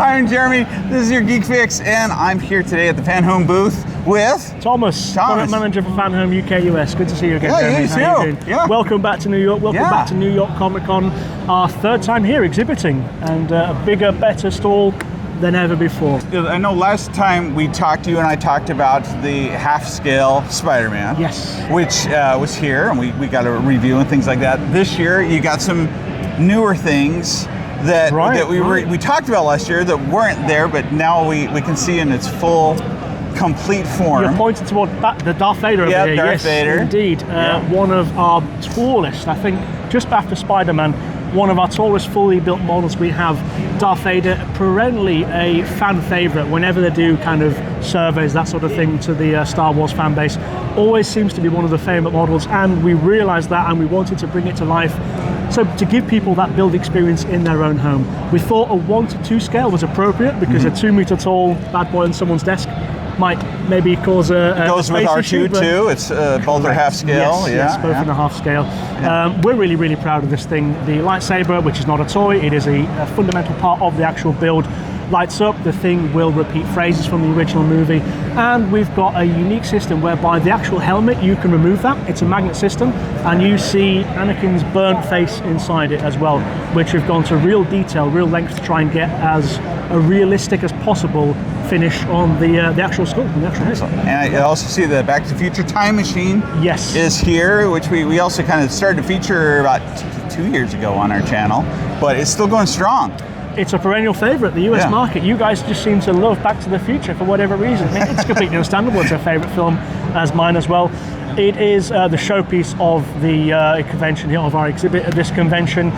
I'm Jeremy, this is your Geek Fix, and I'm here today at the Fanhome booth with... Thomas, product manager for Fanhome UK US. Good to see you again, Jeremy. Yeah, you too. Yeah. Welcome back to New York. Welcome back to New York Comicon. Our third time here exhibiting, and a bigger, better stall than ever before. I know last time we talked, you and I talked about the half-scale Spider-Man. Yes. Which was here, and we got a review and things like that. This year, you got some newer things that we talked about last year that weren't there, but now we can see in its full, complete form. You're pointing toward the Darth Vader over here. Darth Vader. Indeed. One of our tallest, I think, just after Spider-Man, one of our tallest fully built models. We have Darth Vader, perennially a fan favorite whenever they do kind of surveys, that sort of thing, to the Star Wars fan base. Always seems to be one of the favorite models, and we realized that and we wanted to bring it to life. So to give people that build experience in their own home, we thought a 1:2 scale was appropriate because a 2 meter tall bad boy on someone's desk might maybe cause a goes with R2 too. It's both are half scale. Yes, both in a half scale. We're really, really proud of this thing. The lightsaber, which is not a toy, it is a fundamental part of the actual build. Lights up, the thing will repeat phrases from the original movie, and we've got a unique system whereby the actual helmet, you can remove that. It's a magnet system, and you see Anakin's burnt face inside it as well, which we've gone to real detail, real length to try and get as a realistic as possible finish on the actual skull, the actual head. And I also see the Back to the Future time machine is here, which we also kind of started to feature about 2 years ago on our channel, but it's still going strong. It's a perennial favorite, the US market. You guys just seem to love Back to the Future for whatever reason. I mean, it's completely understandable. It's a favorite film, as mine as well. It is the showpiece of the convention here, of our exhibit at this convention.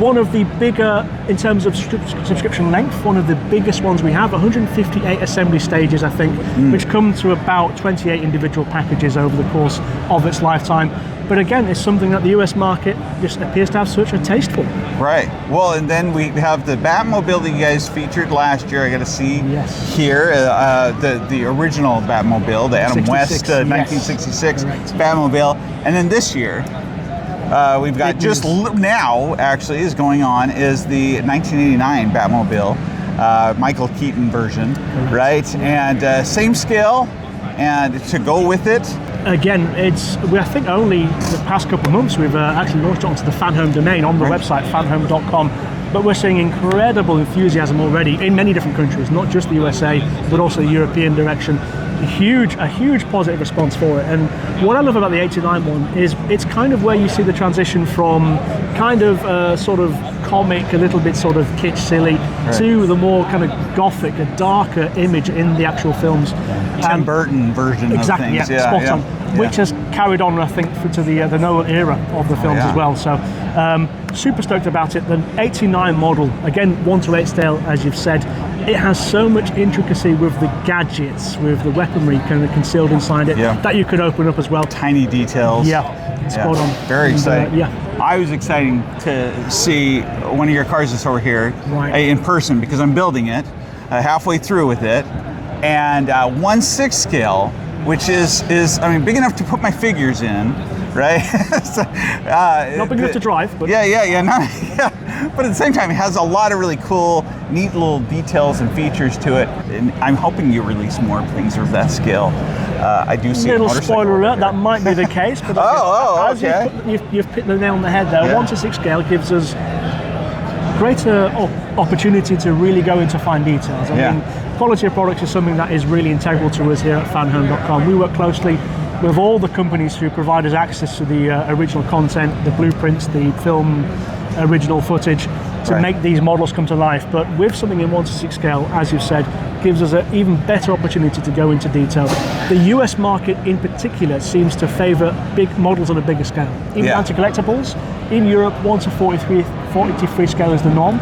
One of the bigger, in terms of subscription length, one of the biggest ones we have, 158 assembly stages, I think, which come to about 28 individual packages over the course of its lifetime. But again, it's something that the US market just appears to have such a taste for. Right. Well, and then we have the Batmobile that you guys featured last year. I got to see here the original Batmobile, the Adam West 1966 Batmobile, and then this year we've got just now actually is going on is the 1989 Batmobile, Michael Keaton version, right? And same scale, and to go with it. Again, I think only the past couple of months we've actually launched it onto the Fanhome domain on the website, fanhome.com. But we're seeing incredible enthusiasm already in many different countries, not just the USA, but also the European direction. A huge positive response for it. And what I love about the 89 one is it's kind of where you see the transition from kind of sort of comic, a little bit sort of kitsch silly, to the more kind of gothic, a darker image in the actual films. Tim Burton version of things. Spot on. Which has carried on, I think, to the Nolan era of the films as well. So super stoked about it. The 89 model, again, 1:8 scale, as you've said. It has so much intricacy with the gadgets, with the weaponry kind of concealed inside it, that you could open up as well. Tiny details. Spot on. Very exciting. I was exciting to see one of your cars that's over here in person because I'm building it, halfway through with it, and 1/6 scale, which is I mean big enough to put my figures in, right? So, not big enough to drive, but but at the same time, it has a lot of really cool, neat little details and features to it. And I'm hoping you release more things of that scale. I do see a little spoiler alert, that might be the case. But you've hit the nail on the head there. 1:6 scale gives us greater opportunity to really go into fine details. I mean, quality of products is something that is really integral to us here at fanhome.com. We work closely with all the companies who provide us access to the original content, the blueprints, the film original footage, to make these models come to life. But with something in 1:6 scale, as you've said, gives us an even better opportunity to go into detail. The US market in particular seems to favor big models on a bigger scale. Even down to collectibles. In Europe, 1:43 scale is the norm.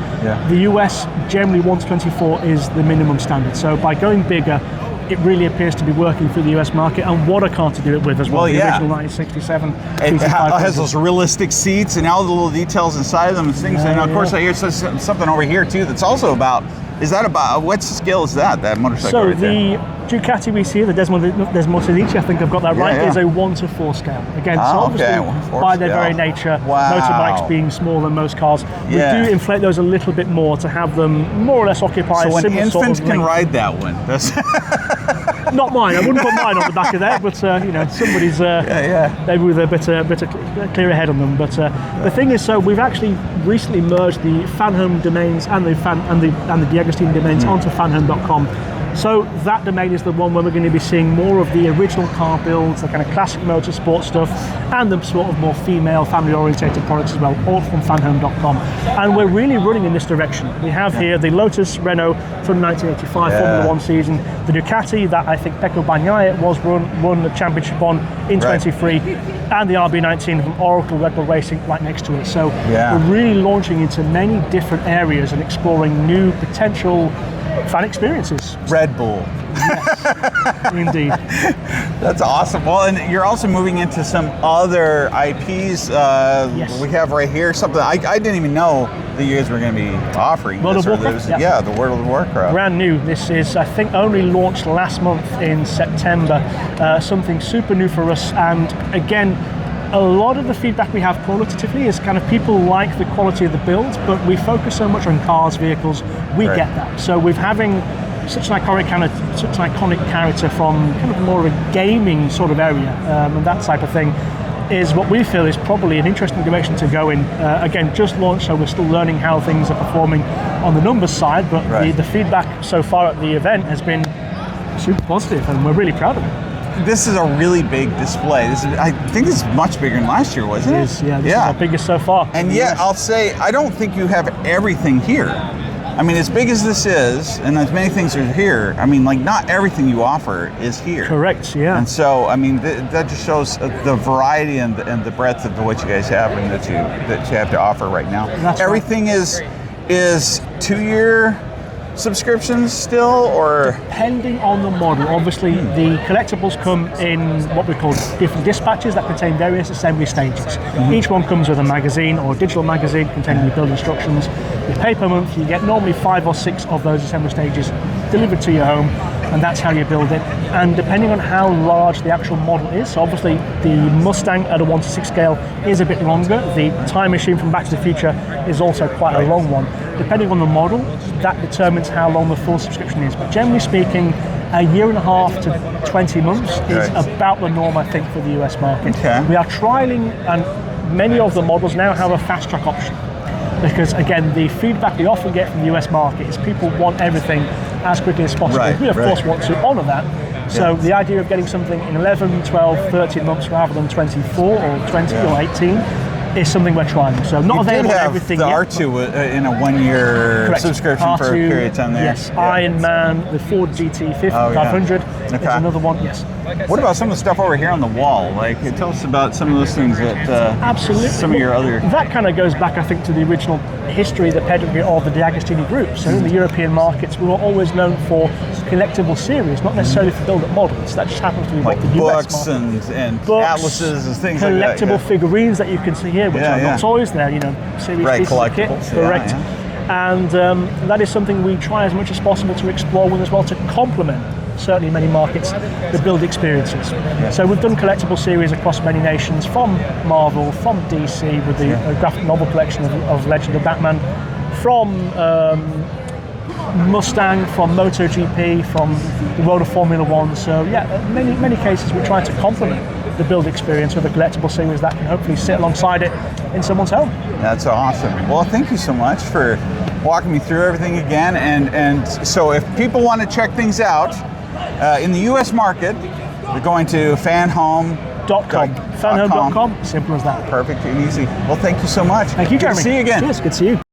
The US, generally 1:24 is the minimum standard. So by going bigger, it really appears to be working for the US market, and what a car to do it with as well. The original 1967. It has those realistic seats and all the little details inside of them and things. And of course, I hear something over here too that's also about. Is that about what scale is that motorcycle? So right the Ducati we see, the Desmosedici, I think I've got that right, is a 1:4 scale. Again, so obviously by their very nature, motorbikes being smaller than most cars, we do inflate those a little bit more to have them more or less occupy so a similar infants sort of can ride that one. That's not mine. I wouldn't put mine on the back of there, but you know, somebody's maybe with a bit clearer head on them. But the thing is, so we've actually recently merged the Fanhome domains and the D'Agostini domains onto fanhome.com. So that domain is the one where we're going to be seeing more of the original car builds, the kind of classic motorsport stuff, and the sort of more female, family-orientated products as well, all from fanhome.com. And we're really running in this direction. We have here the Lotus Renault from 1985 Formula 1 season, the Ducati that I think Pecco Bagnaia won the championship on in 23, and the RB19 from Oracle Red Bull Racing right next to it. So we're really launching into many different areas and exploring new potential fan experiences. Red Bull. Yes, indeed. That's awesome. Well, and you're also moving into some other IPs. We have right here something I didn't even know that you guys were going to be offering. World of Warcraft? Yeah, the World of Warcraft. Brand new. This is, I think, only launched last month in September. Something super new for us. And again, a lot of the feedback we have qualitatively is kind of people like the quality of the builds, but we focus so much on cars, vehicles, we get that. So with having such an iconic character from kind of more of a gaming sort of area and that type of thing is what we feel is probably an interesting direction to go in. Again, just launched, so we're still learning how things are performing on the numbers side, but the feedback so far at the event has been super positive and we're really proud of it. This is a really big display. I think this is much bigger than last year, wasn't it? It is, yeah. This is our biggest so far. And yet, I'll say, I don't think you have everything here. I mean, as big as this is, and as many things are here, I mean, like, not everything you offer is here. Correct, yeah. And so, I mean, that just shows the variety and the breadth of what you guys have and that you have to offer right now. That's everything is 2-year subscriptions still, or depending on the model. Obviously the collectibles come in what we call different dispatches that contain various assembly stages. Each one comes with a magazine or a digital magazine containing the build instructions. You pay per month, you get normally 5 or 6 of those assembly stages delivered to your home, and that's how you build it. And depending on how large the actual model is, so obviously the Mustang at a 1:6 scale is a bit longer. The Time Machine from Back to the Future is also quite a long one. Depending on the model, that determines how long the full subscription is. But generally speaking, a 1.5 to 20 months is about the norm, I think, for the US market. We are trialing, and many of the models now have a fast track option. Because again, the feedback we often get from the US market is people want everything as quickly as possible. We of course want to honour that. So the idea of getting something in 11, 12, 13 months rather than 24 or 20 or 18 is something we're trying. So not available on everything yet. The R2 in a 1-year subscription R2, for a period of time there. Yes, Iron Man, the Ford GT 500 is another one, yes. What about some of the stuff over here on the wall? Like, tell us about some of those things that absolutely. Some of your other... That kind of goes back, I think, to the original history, the pedigree of the D'Agostini group. So in the European markets, we were always known for collectible series, not necessarily for build-up models. That just happens to be like what the US books market. and books, atlases and things like that. Collectible figurines that you can see here, which are not always there, you know, series pieces of kit. Correct. And that is something we try as much as possible to explore with as well, to complement, certainly in many markets, the build experiences. So we've done collectible series across many nations, from Marvel, from DC with the graphic novel collection of Legend of Batman, from Mustang, from MotoGP, from the world of Formula 1. So many cases we try to complement the build experience with a collectible series that can hopefully sit alongside it in someone's home. That's awesome. Well, thank you so much for walking me through everything again. And so if people want to check things out in the US market, they're going to fanhome.com. Fanhome.com, simple as that. Perfect and easy. Well, thank you so much. Thank you, Jeremy. Good to see you again. Cheers, good to see you.